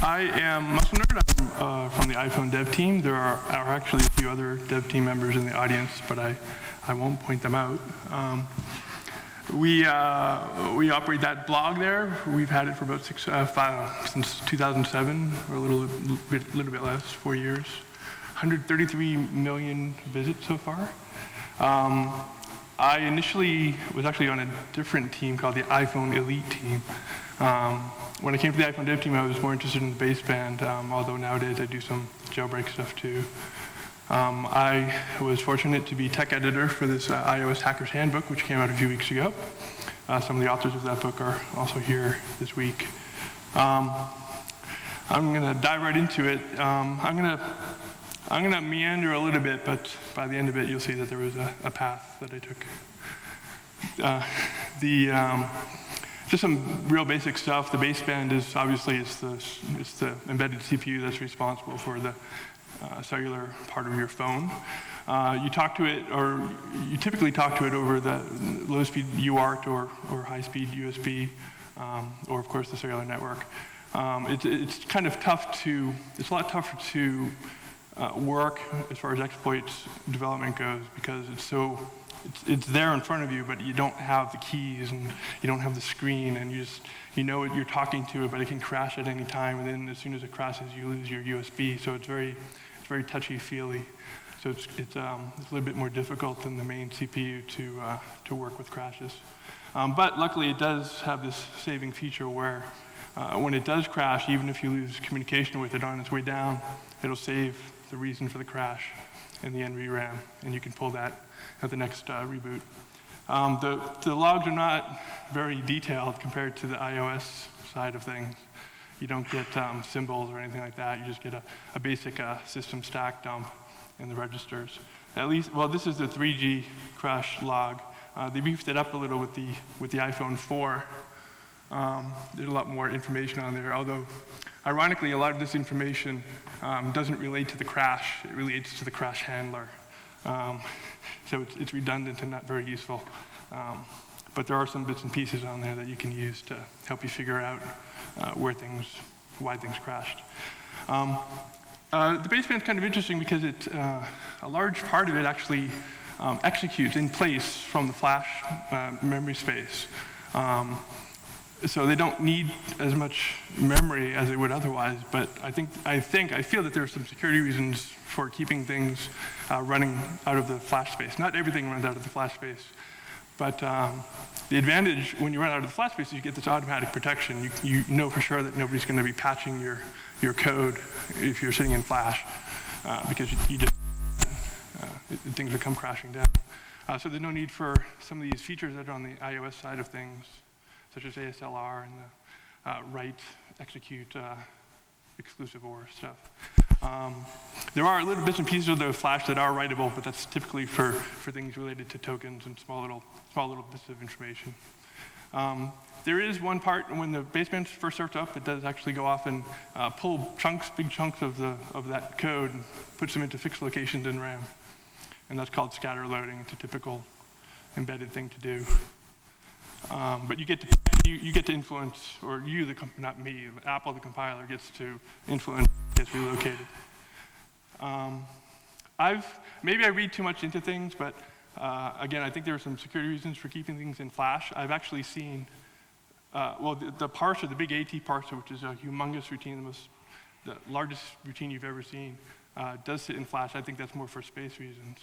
I am MuscleNerd. I'm from the iPhone dev team. There are actually a few other dev team members in the audience, but I won't point them out. We operate that blog there. We've had it for about since 2007, or a little bit less, 4 years. 133 million visits so far. I initially was actually on a different team called the iPhone Elite team. When I came to the iPhone dev team, I was more interested in the baseband, although nowadays I do some jailbreak stuff too. I was fortunate to be tech editor for this iOS Hacker's Handbook, which came out a few weeks ago. Some of the authors of that book are also here this week. I'm going to dive right into it. I'm going to meander a little bit, but by the end of it, you'll see that there was a path that I took. Just some real basic stuff. The baseband is obviously it's the embedded CPU that's responsible for the cellular part of your phone. You talk to it, or you typically talk to it over the low-speed UART or high-speed USB, or of course the cellular network. It's kind of tough to. It's a lot tougher to work as far as exploits development goes because it's there in front of you, but you don't have the keys and you don't have the screen, and you know what you're talking to it, but it can crash at any time, and then as soon as it crashes, you lose your USB. So it's very touchy-feely. So it's a little bit more difficult than the main CPU to work with crashes. But luckily, it does have this saving feature where when it does crash, even if you lose communication with it on its way down, it'll save the reason for the crash in the NVRAM, and you can pull that at the next reboot. The logs are not very detailed compared to the iOS side of things. You don't get symbols or anything like that. You just get a basic system stack dump in the registers. At least, well, this is the 3G crash log. They beefed it up a little with the iPhone 4. There's a lot more information on there, although ironically, a lot of this information doesn't relate to the crash. It relates to the crash handler. So it's redundant and not very useful. But there are some bits and pieces on there that you can use to help you figure out why things crashed. The baseband's kind of interesting because a large part of it actually executes in place from the flash memory space. So they don't need as much memory as they would otherwise, but I feel that there are some security reasons for keeping things running out of the flash space. Not everything runs out of the flash space, but the advantage when you run out of the flash space is you get this automatic protection. You know for sure that nobody's going to be patching your code if you're sitting in flash, because things will come crashing down. So there's no need for some of these features that are on the iOS side of things, such as ASLR and the write, execute, exclusive OR stuff. There are little bits and pieces of the flash that are writable, but that's typically for things related to tokens and small little bits of information. There is one part when the baseband first starts up, it does actually go off and pull big chunks of that code and puts them into fixed locations in RAM. And that's called scatter loading. It's a typical embedded thing to do. But you get to influence, or not me, Apple, the compiler, gets to influence, gets relocated. Maybe I read too much into things, but again, I think there are some security reasons for keeping things in flash. I've actually seen, the parser, the big AT parser, which is a humongous routine, the largest routine you've ever seen, does sit in flash. I think that's more for space reasons.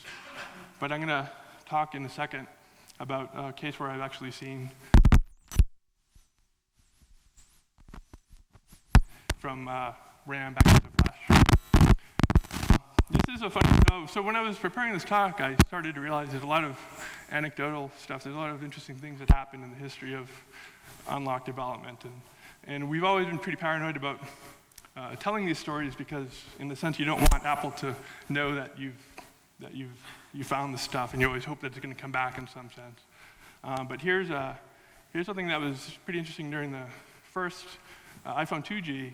But I'm going to talk in a second about a case where I've actually seen from RAM back into flash. This is a funny, so when I was preparing this talk, I started to realize there's a lot of anecdotal stuff. There's a lot of interesting things that happened in the history of unlock development. And we've always been pretty paranoid about telling these stories because, in the sense, you don't want Apple to know that you found this stuff, and you always hope that it's going to come back in some sense. But here's something that was pretty interesting during the first iPhone 2G.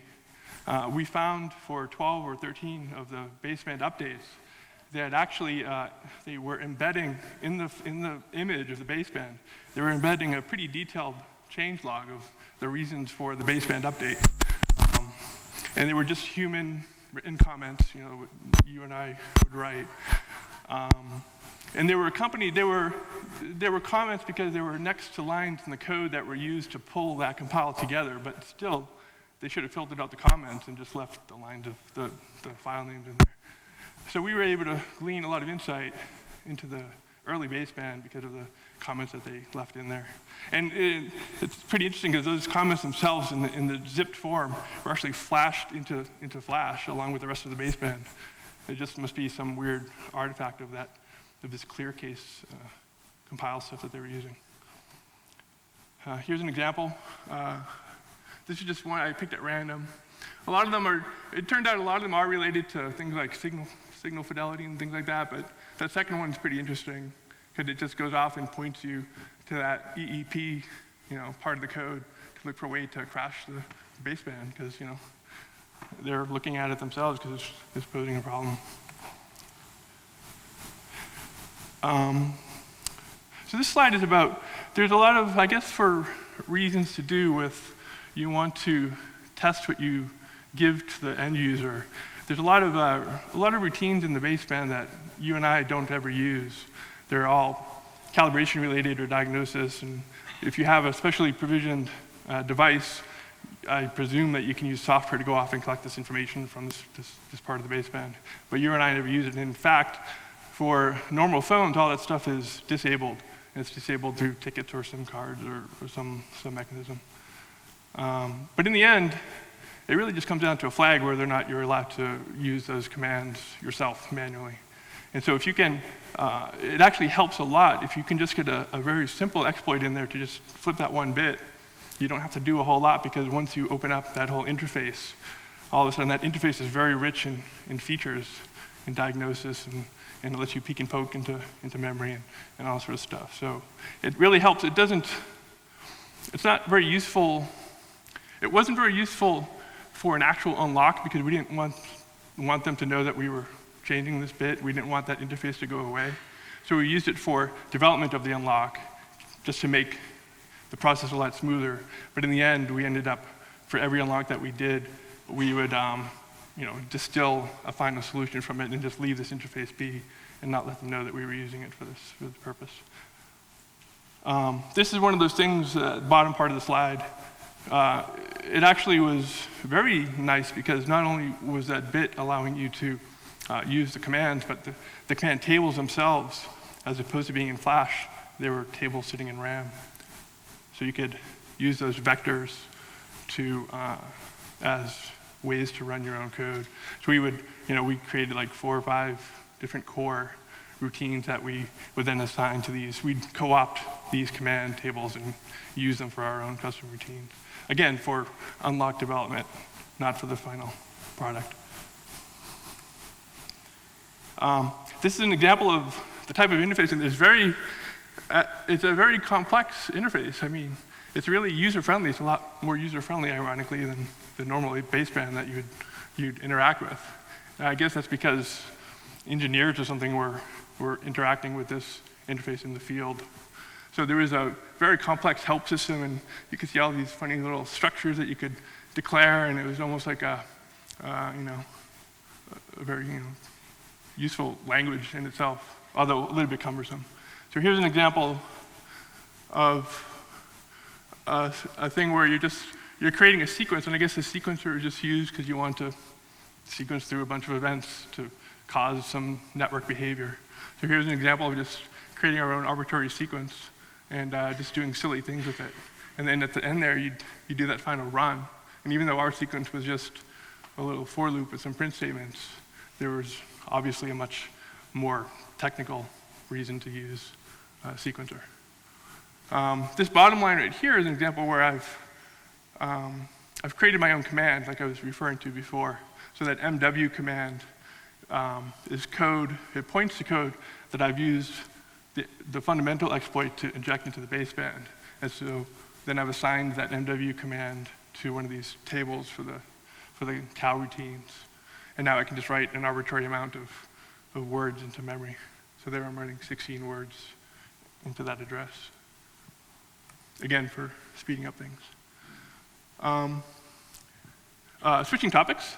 We found for 12 or 13 of the baseband updates that actually they were embedding in the image of the baseband. They were embedding a pretty detailed changelog of the reasons for the baseband update. And they were just human written comments, what you and I would write. And they were accompanied, they were comments because they were next to lines in the code that were used to pull that compile together, but still, they should have filtered out the comments and just left the lines of the file names in there. So we were able to glean a lot of insight into the early baseband because of the comments that they left in there. And it's pretty interesting because those comments themselves in the zipped form were actually flashed into Flash along with the rest of the baseband. It just must be some weird artifact of this clear case compile stuff that they were using. Here's an example. This is just one I picked at random. A lot of them are, it turned out a lot of them are related to things like signal fidelity and things like that, but that second one's pretty interesting because it just goes off and points you to that EEP, part of the code to look for a way to crash the baseband because, they're looking at it themselves because it's posing a problem. So this slide is about, there's a lot of, I guess, for reasons to do with you want to test what you give to the end user. There's a lot of routines in the baseband that you and I don't ever use. They're all calibration related or diagnosis, and if you have a specially provisioned device, I presume that you can use software to go off and collect this information from this part of the baseband. But you and I never use it. And in fact, for normal phones, all that stuff is disabled. And it's disabled through tickets or SIM cards or some mechanism. But in the end, it really just comes down to a flag whether or not you're allowed to use those commands yourself manually. And so if you can, it actually helps a lot if you can just get a very simple exploit in there to just flip that one bit. You don't have to do a whole lot because once you open up that whole interface, all of a sudden that interface is very rich in features, in diagnosis, and it lets you peek and poke into memory and all sort of stuff. So it really helps. It's not very useful. It wasn't very useful for an actual unlock because we didn't want them to know that we were changing this bit. We didn't want that interface to go away. So we used it for development of the unlock just to make the process a lot smoother. But in the end, we ended up, for every unlock that we did, we would distill a final solution from it and just leave this interface be and not let them know that we were using it for this purpose. This is one of those things, bottom part of the slide. It actually was very nice because not only was that bit allowing you to use the commands, but the command tables themselves, as opposed to being in Flash, they were tables sitting in RAM. So you could use those vectors as ways to run your own code. So we created like 4 or 5 different core routines that we would then assign to these. We'd co-opt these command tables and use them for our own custom routines. Again, for unlock development, not for the final product. This is an example of the type of interface, and it's a very complex interface. I mean, it's really user-friendly. It's a lot more user-friendly, ironically, than the normal baseband that you'd interact with. And I guess that's because engineers or something were interacting with this interface in the field. So there was a very complex help system, and you could see all these funny little structures that you could declare, and it was almost like a very useful language in itself, although a little bit cumbersome. So here's an example of a thing where you're creating a sequence, and I guess the sequencer is just used because you want to sequence through a bunch of events to cause some network behavior. So here's an example of just creating our own arbitrary sequence and just doing silly things with it. And then at the end there, you do that final run. And even though our sequence was just a little for loop with some print statements, there was obviously a much more technical reason to use a sequencer. This bottom line right here is an example where I've created my own command, like I was referring to before. So that MW command is code. It points to code that I've used the fundamental exploit to inject into the baseband. And so then I've assigned that MW command to one of these tables for the cow routines. And now I can just write an arbitrary amount of words into memory. So there I'm writing 16 words into that address. Again, for speeding up things. Switching topics.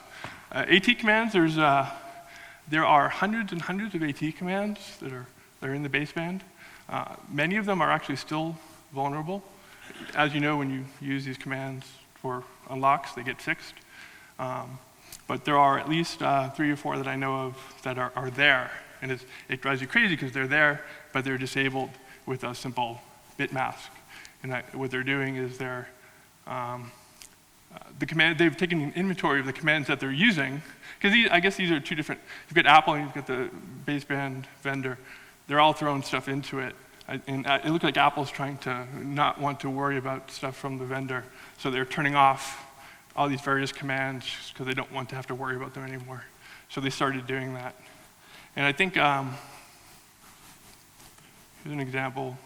AT commands, there are hundreds and hundreds of AT commands that are in the baseband. Many of them are actually still vulnerable. As you know, when you use these commands for unlocks, they get fixed. But there are at least 3 or 4 that I know of that are there. And it drives you crazy because they're there, but they're disabled with a simple bit mask. And what they're doing is they've taken an inventory of the commands that they're using, because I guess these are 2 different, you've got Apple and you've got the baseband vendor. They're all throwing stuff into it. And it looks like Apple's trying to not want to worry about stuff from the vendor. So they're turning off all these various commands because they don't want to have to worry about them anymore. So they started doing that. And I think, here's an example.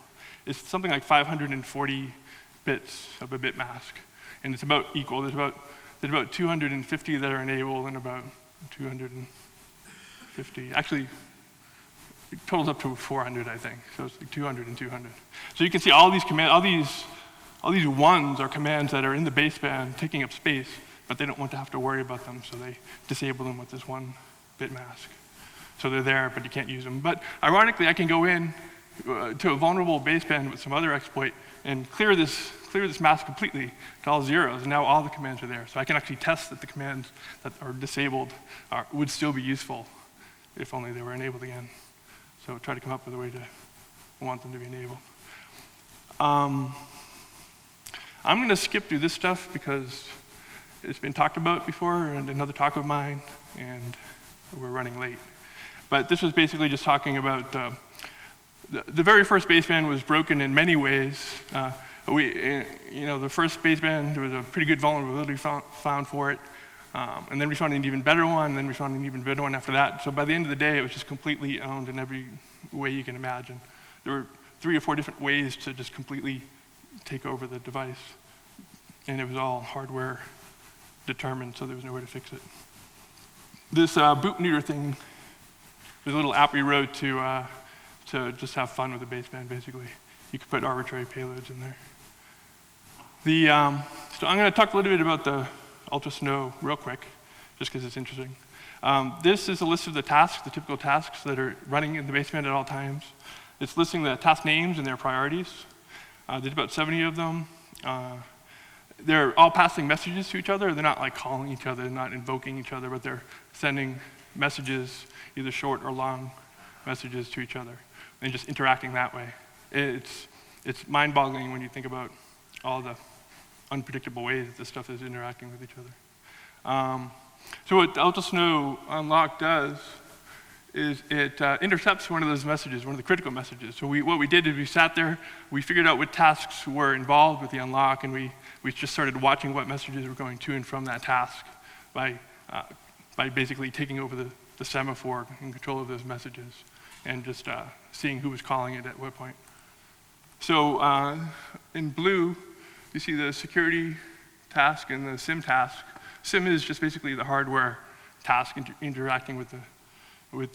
It's something like 540 bits of a bit mask. And it's about equal. There's about 250 that are enabled and about 250. Actually, it totals up to 400, I think. So it's like 200 and 200. So you can see all these commands, all these ones are commands that are in the baseband taking up space, but they don't want to have to worry about them, so they disable them with this 1 bit mask. So they're there, but you can't use them. But ironically, I can go in to a vulnerable baseband with some other exploit and clear this mask completely to all zeros, and now all the commands are there. So I can actually test that the commands that are disabled would still be useful if only they were enabled again. So try to come up with a way to want them to be enabled. I'm going to skip through this stuff because it's been talked about before and another talk of mine, and we're running late. But this was basically just talking about the very first baseband was broken in many ways. The first baseband, there was a pretty good vulnerability found for it. And then we found an even better one, and then we found an even better one after that. So by the end of the day, it was just completely owned in every way you can imagine. There were 3 or 4 different ways to just completely take over the device. And it was all hardware determined, so there was no way to fix it. This boot neuter thing was a little app we wrote to just have fun with the baseband, basically. You could put arbitrary payloads in there. So I'm going to talk a little bit about the Ultra Snow real quick, just because it's interesting. This is a list of the tasks, the typical tasks that are running in the baseband at all times. It's listing the task names and their priorities. There's about 70 of them. They're all passing messages to each other. They're not like calling each other, they're not invoking each other, but they're sending messages, either short or long messages to each other, and just interacting that way. It's mind-boggling when you think about all the unpredictable ways that this stuff is interacting with each other. So what Ultra Snow Unlock does is it intercepts one of those messages, one of the critical messages. So what we did is we sat there, we figured out what tasks were involved with the unlock, and we just started watching what messages were going to and from that task by basically taking over the semaphore in control of those messages and just seeing who was calling it at what point. So in blue, you see the security task and the SIM task. SIM is just basically the hardware task interacting with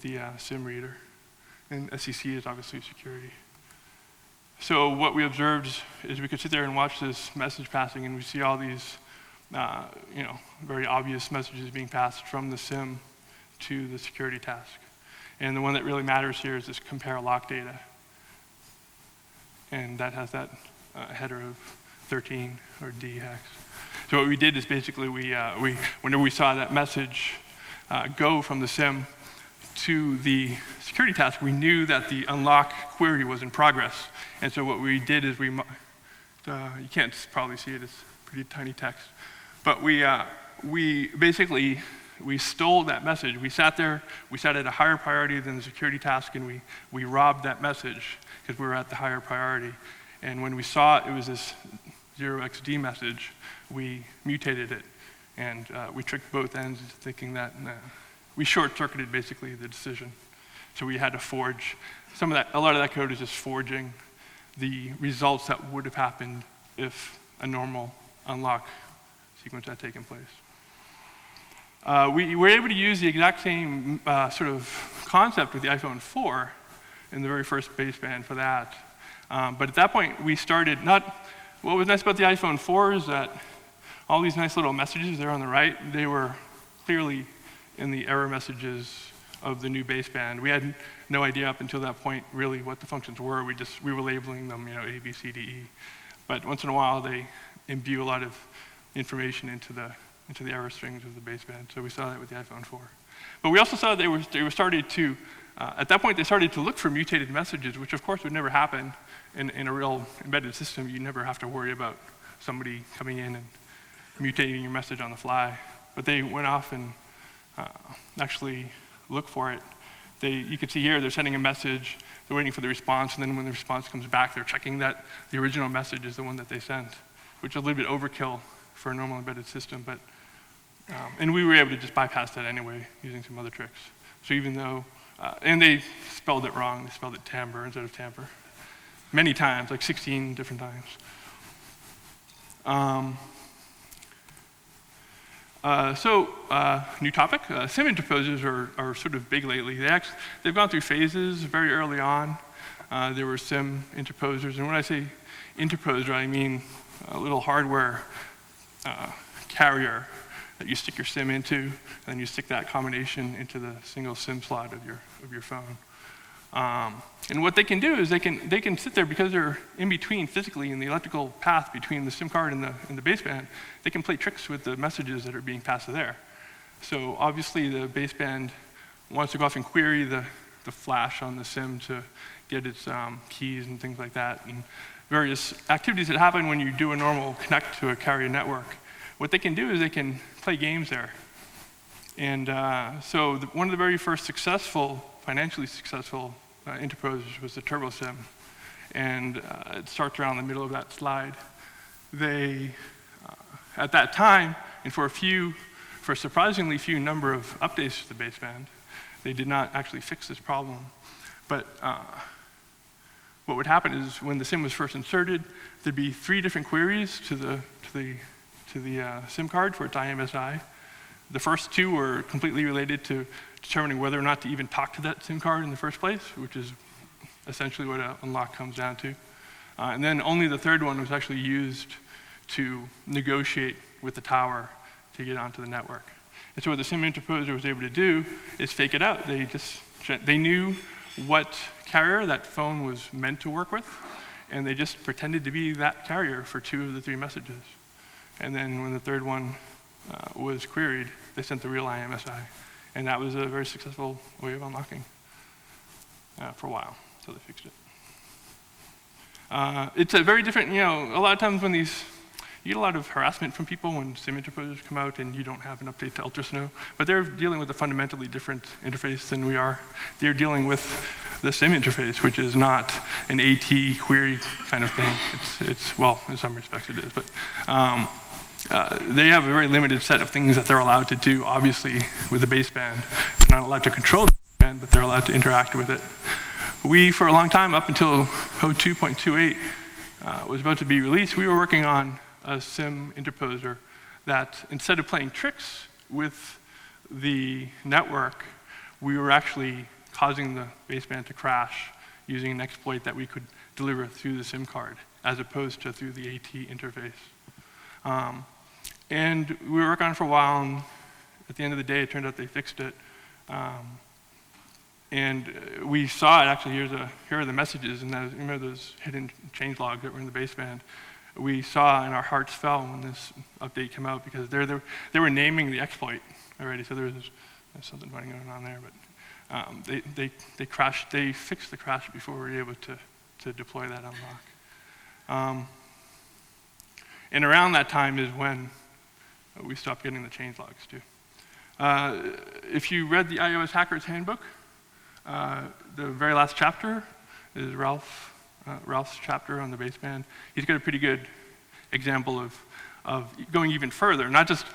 the SIM reader. And SEC is obviously security. So what we observed is we could sit there and watch this message passing, and we see all these very obvious messages being passed from the SIM to the security task. And the one that really matters here is this compare lock data. And that has that header of 13 or D hex. So what we did is basically whenever we saw that message go from the SIM to the security task, we knew that the unlock query was in progress. And so what we did is you can't probably see it, it's pretty tiny text. But we stole that message. We sat there, we sat at a higher priority than the security task, and we robbed that message because we were at the higher priority. And when we saw it was this 0xD message, we mutated it. And we tricked both ends thinking that we short-circuited basically the decision. So we had to forge a lot of that code is just forging the results that would have happened if a normal unlock sequence had taken place. We were able to use the exact same sort of concept with the iPhone 4 in the very first baseband for that. But at that point, we started what was nice about the iPhone 4 is that all these nice little messages there on the right, they were clearly in the error messages of the new baseband. We had no idea up until that point really what the functions were. We were labeling them, A, B, C, D, E. But once in a while, they imbue a lot of information into the error strings of the baseband. So we saw that with the iPhone 4. But we also saw they were started to, at that point, they started to look for mutated messages, which of course would never happen in a real embedded system. You never have to worry about somebody coming in and mutating your message on the fly. But they went off and actually looked for it. You can see here, they're sending a message, they're waiting for the response, and then when the response comes back, they're checking that the original message is the one that they sent, which is a little bit overkill for a normal embedded system, but, and we were able to just bypass that anyway using some other tricks. So even though, and they spelled it wrong, they spelled it timbre instead of tamper. Many times, like 16 different times. New topic, SIM interposers are sort of big lately. They've gone through phases very early on. There were SIM interposers, and when I say interposer, I mean a little hardware carrier that you stick your SIM into, and then you stick that combination into the single SIM slot of your phone. And what they can do is they can sit there because they're in between physically in the electrical path between the SIM card and the baseband. They can play tricks with the messages that are being passed there. So obviously the baseband wants to go off and query the flash on the SIM to get its keys and things like that, and various activities that happen when you do a normal connect to a carrier network. What they can do is they can play games there. And one of the very first financially successful interposers was the Turbo SIM. And it starts around the middle of that slide. They, at that time, and for a surprisingly few number of updates to the baseband, they did not actually fix this problem. But what would happen is when the SIM was first inserted, there'd be 3 different queries to the SIM card for its IMSI. The first 2 were completely related to determining whether or not to even talk to that SIM card in the first place, which is essentially what an unlock comes down to. And then only the third one was actually used to negotiate with the tower to get onto the network. And so what the SIM interposer was able to do is fake it out. They knew what carrier that phone was meant to work with, and they just pretended to be that carrier for 2 of the 3 messages. And then when the third one was queried, they sent the real IMSI. And that was a very successful way of unlocking for a while, so they fixed it. It's a very different, a lot of times when you get a lot of harassment from people when SIM interposers come out and you don't have an update to UltraSnow, but they're dealing with a fundamentally different interface than we are. They're dealing with the SIM interface, which is not an AT query kind of thing. Well, in some respects it is, but they have a very limited set of things that they're allowed to do, obviously, with the baseband. They're not allowed to control the baseband, but they're allowed to interact with it. We, for a long time, up until 02.28 was about to be released, we were working on a SIM interposer that, instead of playing tricks with the network, we were actually causing the baseband to crash using an exploit that we could deliver through the SIM card, as opposed to through the AT interface. And we were working on it for a while, and at the end of the day, it turned out they fixed it. And we saw it, actually, here are the messages, and remember those hidden changelogs that were in the baseband? We saw, and our hearts fell when this update came out, because they were naming the exploit already, so there's something going on there, but they fixed the crash before we were able to deploy that unlock. And around that time is when we stopped getting the changelogs too. If you read the iOS Hacker's Handbook, the very last chapter is Ralph's chapter on the baseband. He's got a pretty good example of going even further, not just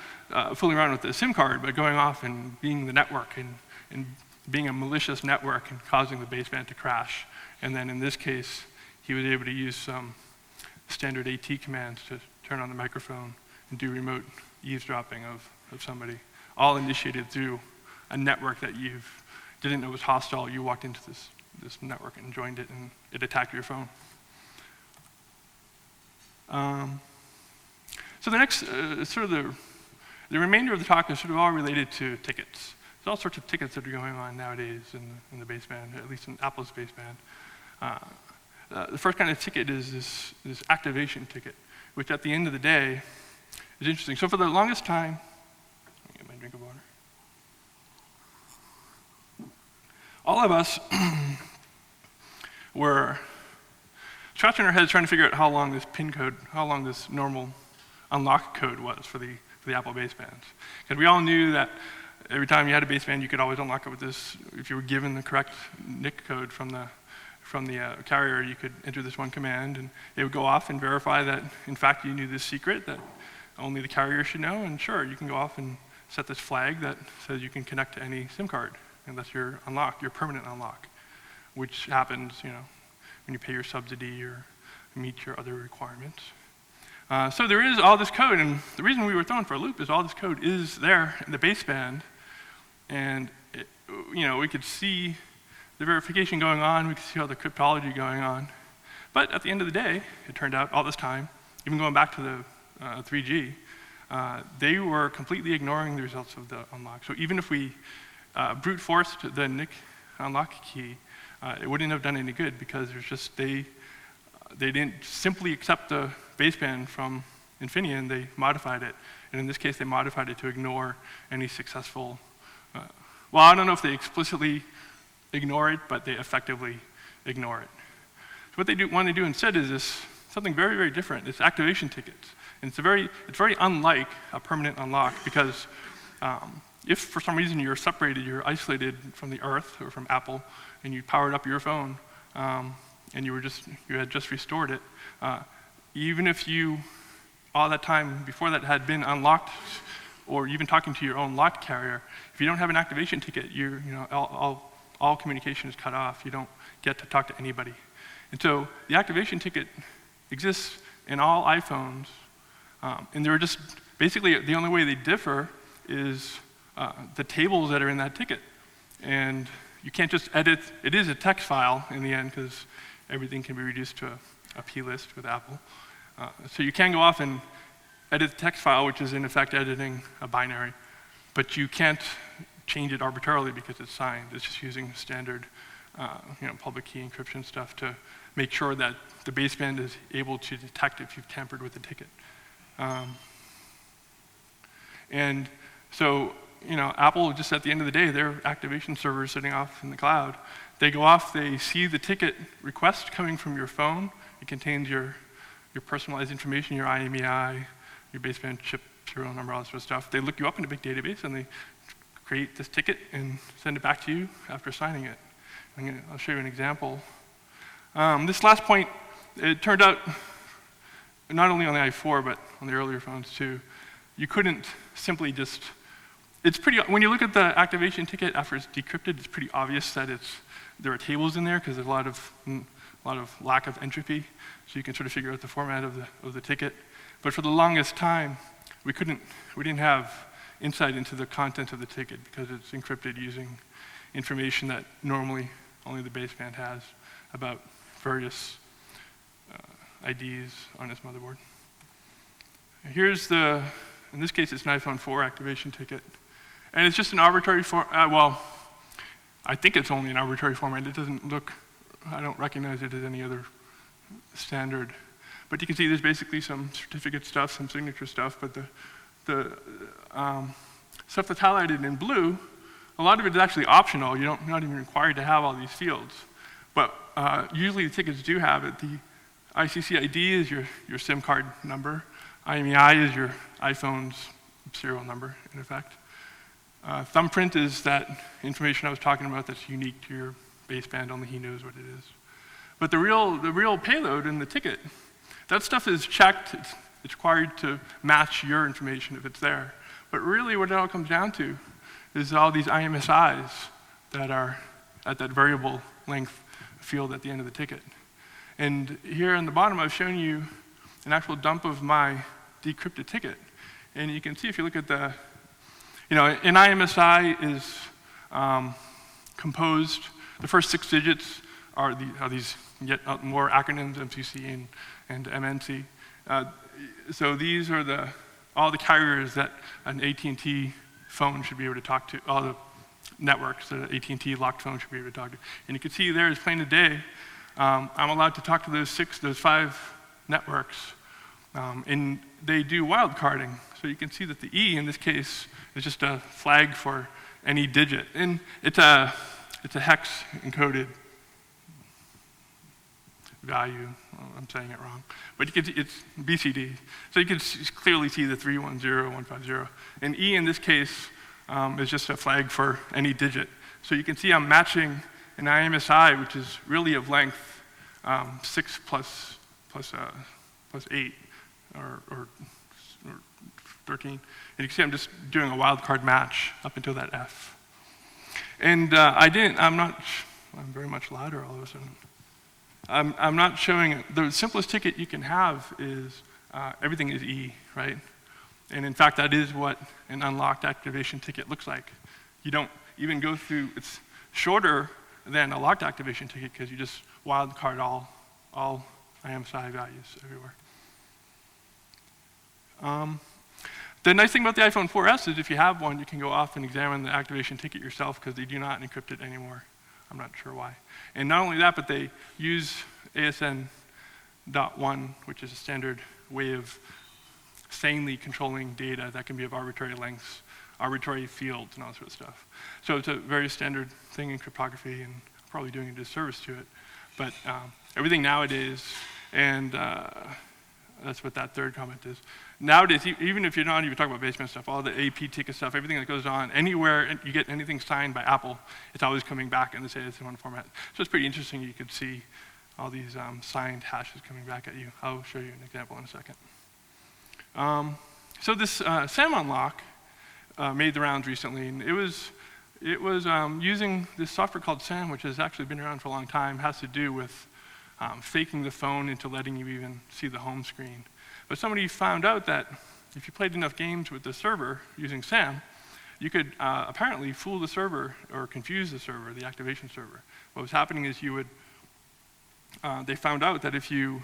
fooling around with the SIM card, but going off and being the network and being a malicious network and causing the baseband to crash. And then in this case, he was able to use some standard AT commands to turn on the microphone and do remote eavesdropping of somebody, all initiated through a network that you didn't know was hostile. You walked into this network and joined it, and it attacked your phone. So the next, the remainder of the talk is sort of all related to tickets. There's all sorts of tickets that are going on nowadays in the baseband, at least in Apple's baseband. The first kind of ticket is this activation ticket, which at the end of the day is interesting. So for the longest time, let me get my drink of water. All of us were scratching our heads trying to figure out how long this pin code, how long this normal unlock code was for the Apple basebands. Because we all knew that every time you had a baseband, you could always unlock it with this. If you were given the correct NIC code from the carrier, you could enter this one command, and it would go off and verify that, in fact, you knew this secret that only the carrier should know, and sure, you can go off and set this flag that says you can connect to any SIM card, and that's your unlock, your permanent unlock, which happens, when you pay your subsidy or meet your other requirements. So there is all this code, and the reason we were thrown for a loop is all this code is there in the baseband, and we could see the verification going on, we could see all the cryptology going on. But at the end of the day, it turned out all this time, even going back to the 3G, they were completely ignoring the results of the unlock. So even if we brute forced the NIC unlock key, it wouldn't have done any good because there's just they didn't simply accept the baseband from Infineon, they modified it. And in this case, they modified it to ignore any successful, well, I don't know if they explicitly ignore it, but they effectively ignore it. So what they want to do instead is something very, very different. It's activation tickets. And it's very unlike a permanent unlock because if for some reason you're separated, you're isolated from the earth or from Apple, and you powered up your phone, and you had just restored it, even if you, all that time before that had been unlocked, or even talking to your own locked carrier, if you don't have an activation ticket, all communication is cut off. You don't get to talk to anybody. And so the activation ticket exists in all iPhones, and they're just, basically the only way they differ is the tables that are in that ticket. And you can't just edit, it is a text file in the end because everything can be reduced to a plist with Apple. So you can go off and edit the text file, which is in effect editing a binary, but you can't change it arbitrarily because it's signed. It's just using standard public key encryption stuff to make sure that the baseband is able to detect if you've tampered with the ticket. And so, Apple, just at the end of the day, their activation server is sitting off in the cloud. They go off, they see the ticket request coming from your phone. It contains your personalized information, your IMEI, your baseband chip serial number, all this sort of stuff. They look you up in a big database and they create this ticket and send it back to you after signing it. I'll show you an example. This last point, it turned out, not only on the i4, but on the earlier phones too, you couldn't simply just, when you look at the activation ticket after it's decrypted, it's pretty obvious that there are tables in there because there's a lot of lack of entropy, so you can sort of figure out the format of the ticket. But for the longest time, we didn't have insight into the content of the ticket because it's encrypted using information that normally only the baseband has about various IDs on its motherboard. Here's in this case, it's an iPhone 4 activation ticket. And it's just an arbitrary well, I think it's only an arbitrary format. It doesn't look, I don't recognize it as any other standard. But you can see there's basically some certificate stuff, some signature stuff, but the stuff that's highlighted in blue, a lot of it is actually optional. You're not even required to have all these fields. But usually the tickets do have it. The ICC ID is your SIM card number. IMEI is your iPhone's serial number, in effect. Thumbprint is that information I was talking about that's unique to your baseband, only he knows what it is. But the real payload in the ticket, that stuff is checked. It's required to match your information if it's there. But really what it all comes down to is all these IMSIs that are at that variable length field at the end of the ticket. And here on the bottom, I've shown you an actual dump of my decrypted ticket. And you can see if you look at an IMSI is composed, the first 6 digits are these yet more acronyms, MCC and MNC. So these are all the carriers that an AT&T phone should be able to talk to, all the networks that an AT&T locked phone should be able to talk to. And you can see there is plain today, I'm allowed to talk to those 5 networks, and they do wildcarding. So you can see that the E in this case is just a flag for any digit. And it's a hex encoded value. I'm saying it wrong. But you can see it's BCD. So you can clearly see the 310, 150. And E in this case is just a flag for any digit. So you can see I'm matching an IMSI, which is really of length 6 plus 8 or 13. And you can see I'm just doing a wildcard match up until that F. And I'm very much louder all of a sudden. I'm not showing it. The simplest ticket you can have is everything is E, right? And in fact, that is what an unlocked activation ticket looks like. You don't even go through, it's shorter than a locked activation ticket because you just wildcard all IMSI values everywhere. The nice thing about the iPhone 4S is if you have one, you can go off and examine the activation ticket yourself because they do not encrypt it anymore. I'm not sure why. And not only that, but they use ASN.1, which is a standard way of sanely controlling data that can be of arbitrary lengths, arbitrary fields, and all that sort of stuff. So it's a very standard thing in cryptography, and I'm probably doing a disservice to it. But everything nowadays, and that's what that third comment is. Nowadays, even if you're not even talking about baseband stuff, all the AP ticket stuff, everything that goes on, anywhere you get anything signed by Apple, it's always coming back in this ASN1 format. So it's pretty interesting. You could see all these signed hashes coming back at you. I'll show you an example in a second. So this SAM unlock made the rounds recently, and it was using this software called SAM, which has actually been around for a long time, has to do with faking the phone into letting you even see the home screen. But somebody found out that if you played enough games with the server using SAM, you could apparently fool the server or confuse the server, the activation server. What was happening is they found out that if you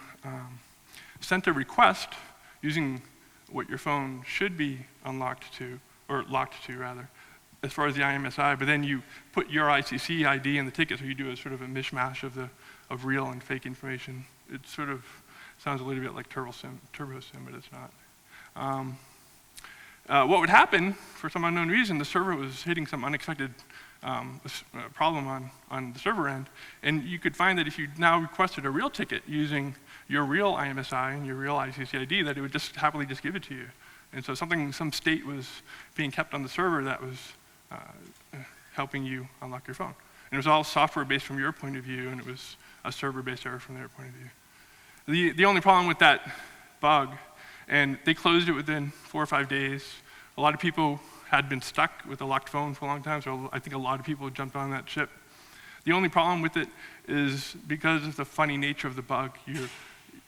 sent a request using what your phone should be unlocked to, or locked to rather, as far as the IMSI, but then you put your ICC ID in the ticket, so you do a sort of a mishmash of real and fake information. It sort of sounds a little bit like turbo sim, but it's not. What would happen, for some unknown reason, the server was hitting some unexpected problem on the server end, and you could find that if you now requested a real ticket using your real IMSI and your real ICC ID, that it would just happily just give it to you. And so some state was being kept on the server that was helping you unlock your phone. And it was all software-based from your point of view, and it was a server-based error from their point of view. The only problem with that bug, and they closed it within 4 or 5 days. A lot of people had been stuck with a locked phone for a long time, so I think a lot of people jumped on that ship. The only problem with it is because of the funny nature of the bug,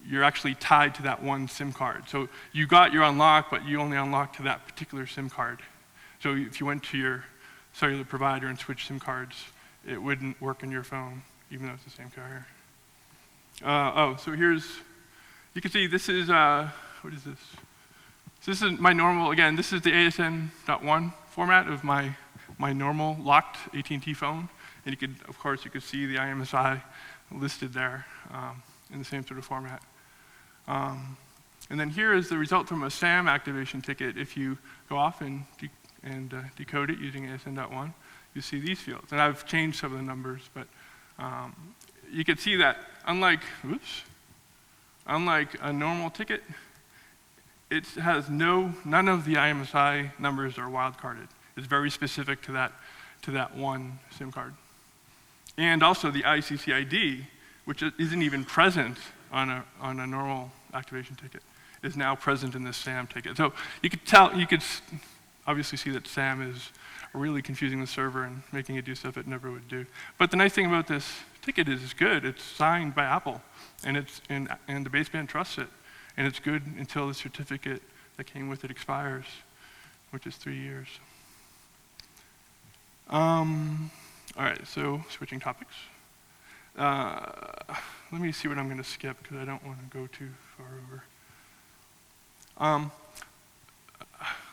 you're actually tied to that one SIM card. So you got your unlock, but you only unlocked to that particular SIM card. So if you went to your cellular provider and switched SIM cards, it wouldn't work on your phone, even though it's the same carrier. So you can see this is, what is this? So this is my normal, again, this is the ASN.1 format of my normal locked AT&T phone. And of course, you could see the IMSI listed there in the same sort of format. And then here is the result from a SAM activation ticket. If you go off and decode it using ASN.1, you see these fields. And I've changed some of the numbers, but you can see that unlike a normal ticket, it has none of the IMSI numbers are wildcarded. It's very specific to that one SIM card. And also the ICC ID, which isn't even present on a normal activation ticket, is now present in this SAM ticket. So you could obviously see that SAM is really confusing the server and making it do stuff it never would do. But the nice thing about this ticket is it's good. It's signed by Apple, and the baseband trusts it, and it's good until the certificate that came with it expires, which is 3 years. All right, so switching topics. let me see what I'm going to skip because I don't want to go too far over.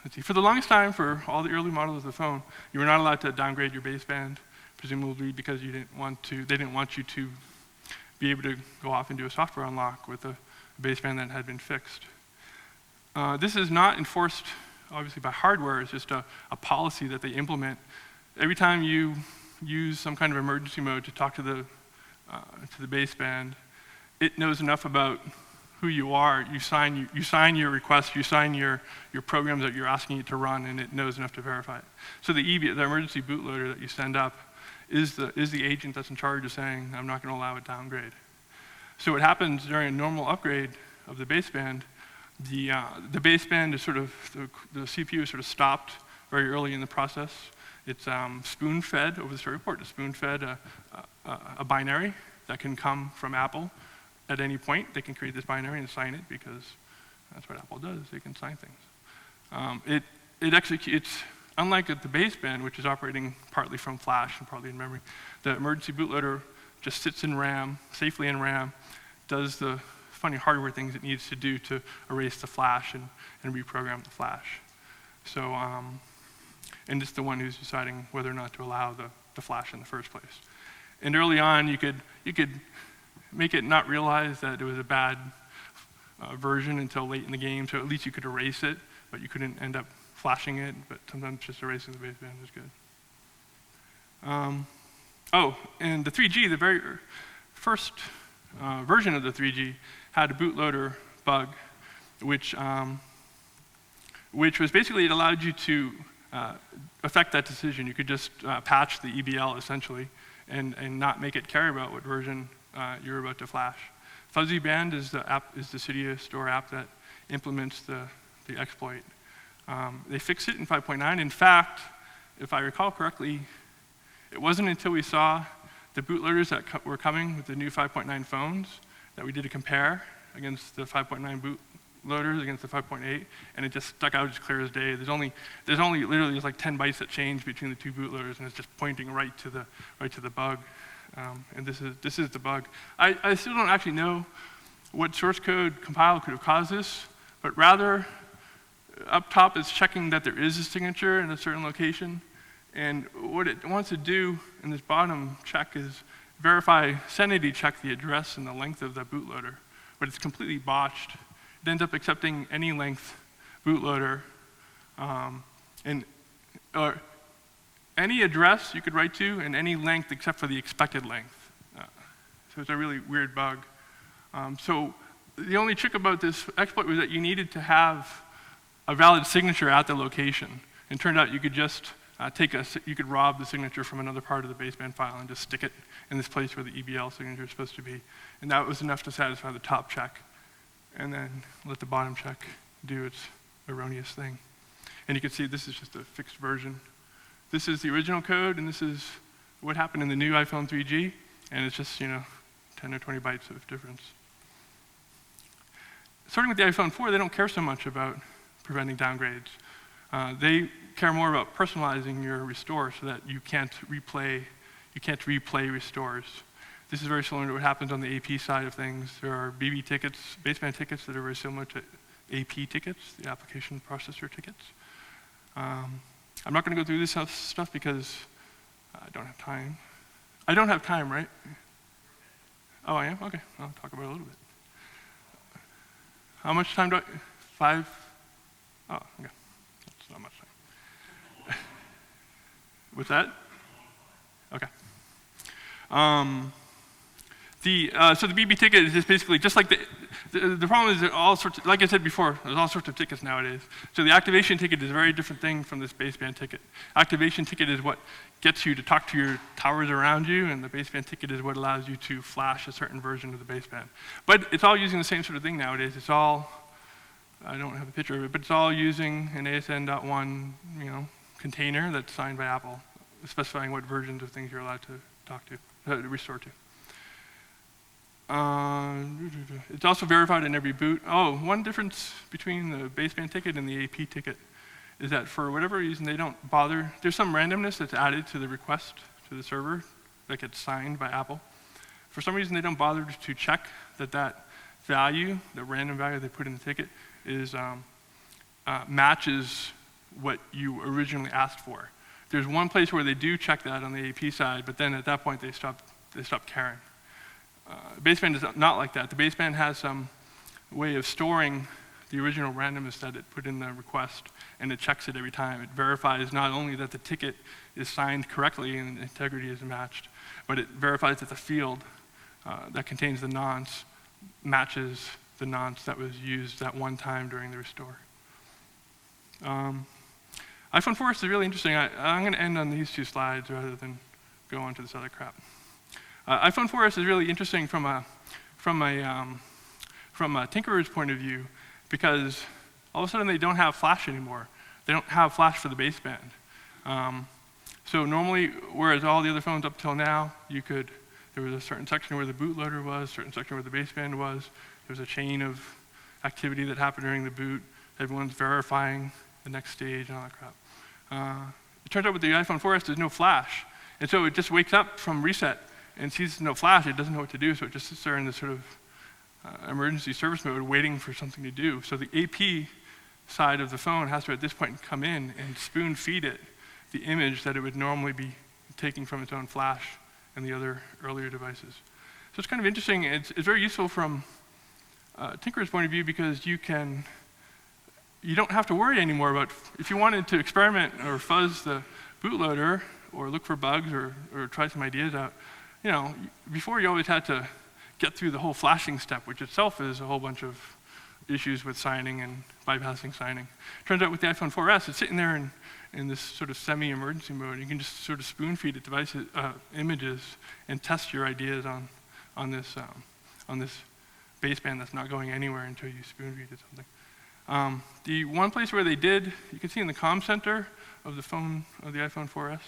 Let's see. For the longest time, for all the early models of the phone, you were not allowed to downgrade your baseband, presumably because you didn't want to. They didn't want you to be able to go off and do a software unlock with a baseband that had been fixed. This is not enforced, obviously, by hardware. It's just a policy that they implement. Every time you use some kind of emergency mode to talk to the baseband, it knows enough about who you are. You sign your request, you sign your programs that you're asking it to run, and it knows enough to verify it. So the emergency bootloader that you send up is the agent that's in charge of saying, I'm not going to allow a downgrade. So what happens during a normal upgrade of the baseband, the baseband is sort of, the CPU is sort of stopped very early in the process. It's spoon-fed over the serial port. It's spoon-fed a binary that can come from Apple at any point. They can create this binary and sign it because that's what Apple does. They can sign things. It's unlike the baseband, which is operating partly from flash and partly in memory. The emergency bootloader just sits in RAM, safely in RAM, does the funny hardware things it needs to do to erase the flash and reprogram the flash. So, and it's the one who's deciding whether or not to allow the flash in the first place. And early on, you could make it not realize that it was a bad version until late in the game, so at least you could erase it, but you couldn't end up flashing it, but sometimes just erasing the baseband is good. And the 3G, the very first version of the 3G had a bootloader bug, which was basically, it allowed you to affect that decision. You could just patch the EBL essentially and not make it care about what version you're about to flash. Fuzzy Band is the Cydia store app that implements the exploit. They fixed it in 5.9. In fact, if I recall correctly, it wasn't until we saw the bootloaders that were coming with the new 5.9 phones that we did a compare against the 5.9 bootloaders against the 5.8, and it just stuck out as clear as day. There's only literally like 10 bytes that change between the two bootloaders, and it's just pointing right to the bug. And this is the bug. I still don't actually know what source code compile could have caused this, but rather up top it's checking that there is a signature in a certain location, and what it wants to do in this bottom check is verify, sanity check the address and the length of the bootloader, but it's completely botched. It ends up accepting any length bootloader, or any address you could write to and any length except for the expected length. So it's a really weird bug. So the only trick about this exploit was that you needed to have a valid signature at the location. And it turned out you could just you could rob the signature from another part of the baseband file and just stick it in this place where the EBL signature is supposed to be. And that was enough to satisfy the top check. And then let the bottom check do its erroneous thing. And you can see this is just a fixed version. This is the original code, and this is what happened in the new iPhone 3G, and it's just 10 or 20 bytes of difference. Starting with the iPhone 4, they don't care so much about preventing downgrades. They care more about personalizing your restore so that you can't replay restores. This is very similar to what happens on the AP side of things. There are BB tickets, baseband tickets that are very similar to AP tickets, the application processor tickets. I'm not going to go through this stuff because I don't have time. I don't have time, right? Oh, I am? Okay, I'll talk about it a little bit. How much time do I? 5? Oh, okay. That's not much time. With that? Okay. So the BB ticket is just basically just like the problem is that all sorts of, like I said before, there's all sorts of tickets nowadays. So the activation ticket is a very different thing from this baseband ticket. Activation ticket is what gets you to talk to your towers around you, and the baseband ticket is what allows you to flash a certain version of the baseband. But it's all using the same sort of thing nowadays. It's all, I don't have a picture of it, but it's all using an ASN.1 container that's signed by Apple, specifying what versions of things you're allowed to talk to, restore to. It's also verified in every boot. Oh, one difference between the baseband ticket and the AP ticket is that for whatever reason they don't bother. There's some randomness that's added to the request to the server that gets signed by Apple. for some reason they don't bother to check that value, the random value they put in the ticket, is matches what you originally asked for. There's one place where they do check that on the AP side, but then at that point they stop caring. Baseband is not like that. The baseband has some way of storing the original randomness that it put in the request, and it checks it every time. It verifies not only that the ticket is signed correctly and the integrity is matched, but it verifies that the field that contains the nonce matches the nonce that was used that one time during the restore. iPhone 4S is really interesting. I'm going to end on these two slides rather than go on to this other crap. iPhone 4S is really interesting from a tinkerer's point of view, because all of a sudden they don't have flash anymore. They don't have flash for the baseband. So normally, whereas all the other phones up till now, there was a certain section where the bootloader was, a certain section where the baseband was. There was a chain of activity that happened during the boot. Everyone's verifying the next stage and all that crap. It turns out with the iPhone 4S, there's no flash. And so it just wakes up from reset and sees no flash. It doesn't know what to do, so it just sits there in this sort of emergency service mode waiting for something to do. So the AP side of the phone has to, at this point, come in and spoon feed it the image that it would normally be taking from its own flash and the other earlier devices. So it's kind of interesting. It's very useful from tinkerer's point of view, because you don't have to worry anymore about, if you wanted to experiment or fuzz the bootloader or look for bugs or try some ideas out, before you always had to get through the whole flashing step, which itself is a whole bunch of issues with signing and bypassing signing. Turns out with the iPhone 4S, it's sitting there in this sort of semi-emergency mode. You can just sort of spoon feed it devices, images, and test your ideas on this baseband that's not going anywhere until you spoon feed it something. The one place where they did, you can see in the comm center of the iPhone 4S,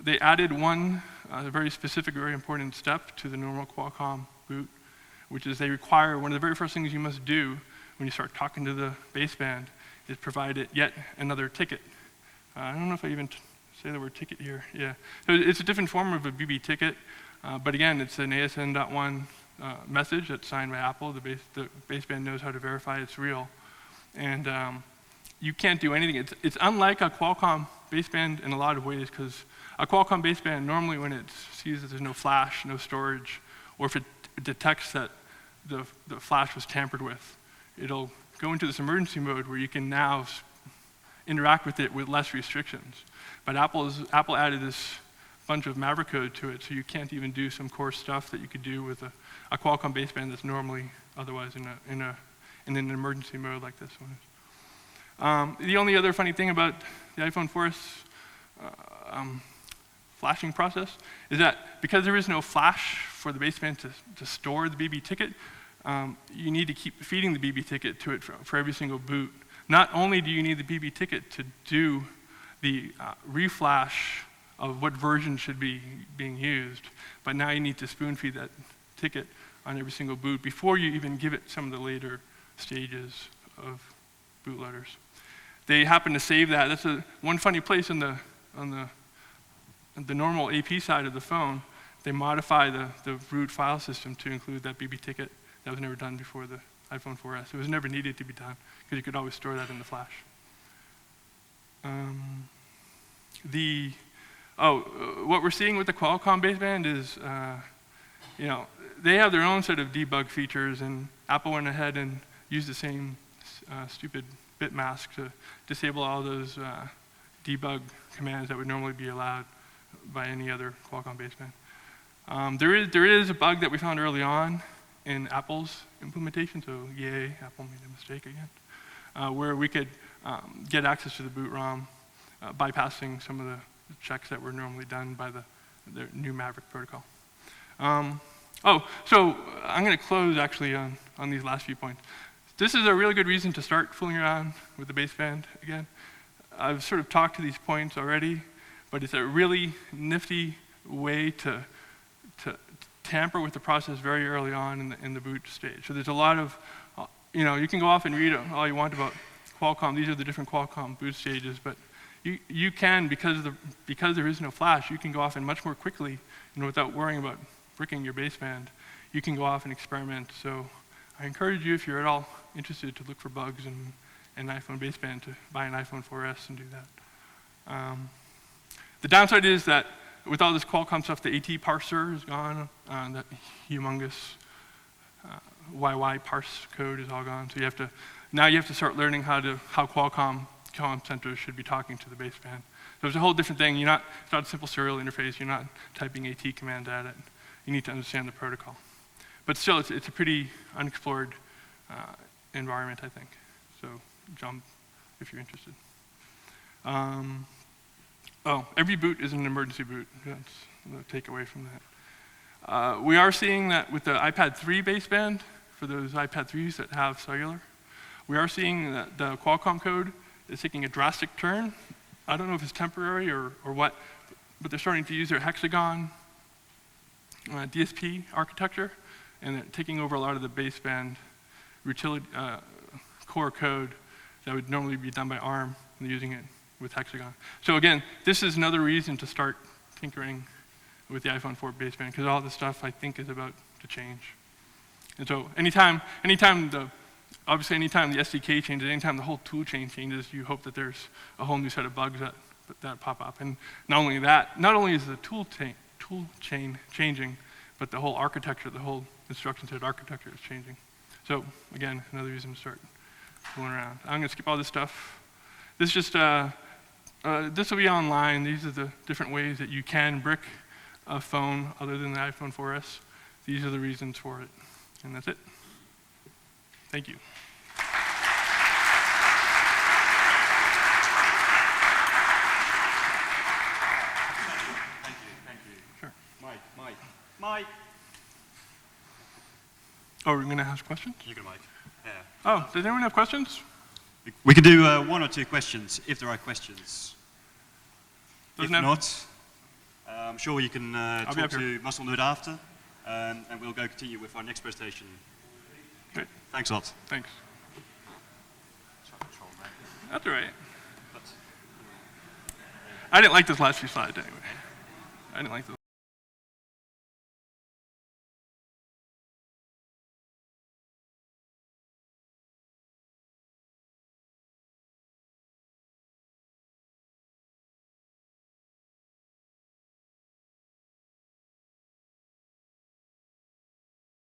they added one very specific, very important step to the normal Qualcomm boot, which is they require, one of the very first things you must do when you start talking to the baseband is provide it yet another ticket. I don't know if I even say the word ticket here. Yeah, so it's a different form of a BB ticket, but again, it's an ASN.1 message that's signed by Apple. The baseband knows how to verify it's real, and you can't do anything. It's unlike a Qualcomm baseband in a lot of ways, because a Qualcomm baseband, normally when it sees that there's no flash, no storage, or if it detects that the flash was tampered with, it'll go into this emergency mode where you can now interact with it with less restrictions. But Apple added this bunch of Maverick code to it, so you can't even do some core stuff that you could do with a Qualcomm baseband that's normally otherwise in an emergency mode like this one is. The only other funny thing about the iPhone 4S flashing process is that because there is no flash for the baseband to store the BB ticket, you need to keep feeding the BB ticket to it for every single boot. Not only do you need the BB ticket to do the reflash of what version should be being used, but now you need to spoon feed that ticket on every single boot before you even give it some of the later stages of bootloaders. They happen to save that. That's one funny place on the normal AP side of the phone. They modify the root file system to include that BB ticket. That was never done before the iPhone 4S. It was never needed to be done, because you could always store that in the flash. What we're seeing with the Qualcomm baseband is, they have their own set of debug features, and Apple went ahead and used the same stupid bit mask to disable all those debug commands that would normally be allowed by any other Qualcomm baseband. There is a bug that we found early on in Apple's implementation, so yay, Apple made a mistake again, where we could get access to the boot ROM, bypassing some of the checks that were normally done by the new Maverick protocol. So I'm going to close actually on these last few points. This is a really good reason to start fooling around with the baseband again. I've sort of talked to these points already, but it's a really nifty way to tamper with the process very early on in the boot stage. So there's a lot of, you can go off and read all you want about Qualcomm. These are the different Qualcomm boot stages, but you can, because there is no flash, you can go off and much more quickly, without worrying about bricking your baseband, you can go off and experiment. So I encourage you, if you're at all interested, to look for bugs in an iPhone baseband, to buy an iPhone 4S and do that. The downside is that with all this Qualcomm stuff, the AT parser is gone. That humongous YY parse code is all gone. So now you have to start learning how Qualcomm centers should be talking to the baseband. So it's a whole different thing. It's not a simple serial interface. You're not typing AT command at it. You need to understand the protocol. But still, it's a pretty unexplored environment, I think. So jump if you're interested. Every boot is an emergency boot. That's the takeaway from that. We are seeing that with the iPad 3 baseband, for those iPad 3s that have cellular, we are seeing that the Qualcomm code is taking a drastic turn. I don't know if it's temporary or what, but they're starting to use their hexagon DSP architecture, and they're taking over a lot of the baseband utility, core code that would normally be done by ARM, and using it with hexagon. So again, this is another reason to start tinkering with the iPhone 4 baseband, because all this stuff, I think, is about to change. And so anytime the SDK changes, anytime the whole tool chain changes, you hope that there's a whole new set of bugs that pop up. And not only is the tool chain changing, but the whole architecture, the whole instruction set architecture is changing. So again, another reason to start fooling around. I'm going to skip all this stuff. This will be online. These are the different ways that you can brick a phone other than the iPhone 4S. These are the reasons for it. And that's it. Thank you. Thank you. Sure. Mike. Oh, we're going to ask questions? You can, Mike. Yeah. Oh, does anyone have questions? We could do one or two questions, if there are questions. If not, I'm sure you can talk to MuscleNerd after, and we'll go continue with our next presentation. Great. Thanks a lot. Thanks. That's all right. I didn't like this last few slides anyway. I didn't like this.